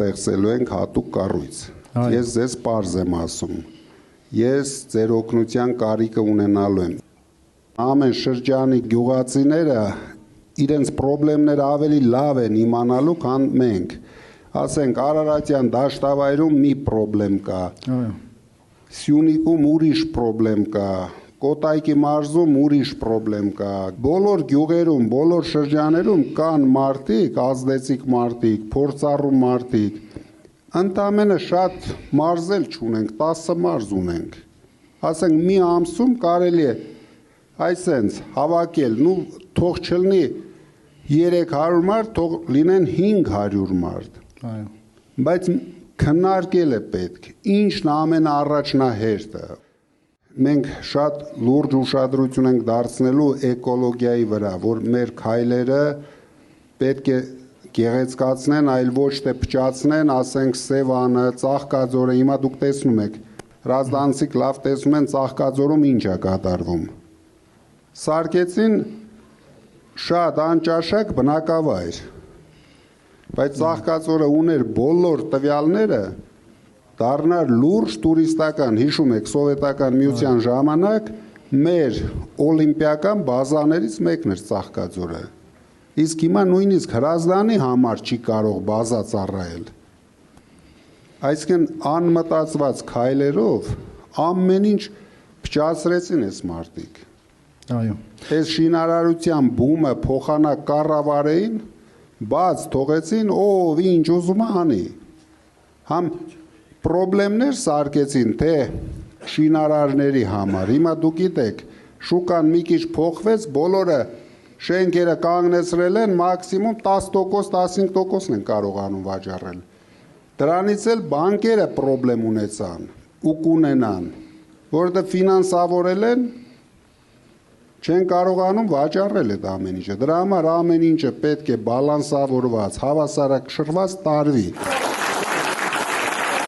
ստեղծելու ենք հատուկ կառույց։ Ես ձեզ պարզ եմ ասում։ Ես ձեր օգնության կարիքը ունենալու եմ։ Ամեն շրջանի գյուղացիները իրենց խնդիրները ավելի լավ են իմանալու, քան մենք։ Ասենք Արարատյան դաշտավայրում մի խնդրեմ կա։ Սյունիքում ուրիշ խնդրեմ կա։ Կոտայքի մարզում ուրիշ խնդրեմ կա։ Բոլոր գյուղերում, բոլոր շրջաներում կան մարդիկ, ազդեցիկ մարդիկ, փորձառու մարդիկ։ Ընդամենը շատ մարզել չունենք, 10 մարզ ունենք։ Ասենք մի ամսում կարելի է այսենց հավաքել, թող չլինի 300 մարդ, թող լինեն 500 մարդ։ Բայց քննարկել է պետք, ինչն ամենաառաջնահերթը։ Մենք շատ լուրջ ուշադրություն ենք դարձնելու էկոլոգիայի վրա, որ մեր քայլերը պետք է գեղեցկացնեն, այլ ոչ թե փչացնեն, ասենք Սևանը, Ծաղկաձորը, հիմա դուք տեսնում եք, Հրազդանցիկ լավ տեսնում են Ծաղկաձորում ինչ է կատարվում։ Սարքեցին շատ անճաշակ բնակավայր, բայց Ծաղկաձորը ուներ բոլոր տվյալները, դառնար լուրջ տուրիստական, հիշում եք, սովետական միության ժամանակ մեր օլիմպիական բազաներից մեկն էր Ծաղկաձորը։ Իսկ հիմա նույնիսկ Հրազդանի համար չի կարող բազա ծառայել։ Այսինքն անմտածված քայլերով ամեն ինչ փչացրեցին այս մարդիկ։ Այո։ Այս շինարարության բումը փոխանակ կառավարեին, բաց թողեցին, ով ինչ ուզում է անի։ Համ խնդիրներ սարքեցին, թե շինարարների համար։ Հիմա դուք գիտեք, շուկան մի քիչ փոխվեց, բոլորը շենքերը կանգնեցրել են, մաքսիմում 10%, 15% են կարողանում վաճառել։ Դրանից էլ բանկերը խնդրեմ ունեցան ու կունենան, որովհետև ֆինանսավորել են, չեն կարողանում վաճառել այդ ամեն ինչը։ Դրա համար ամեն ինչը պետք է բալանսավորված, հավասարակշռված տարվի։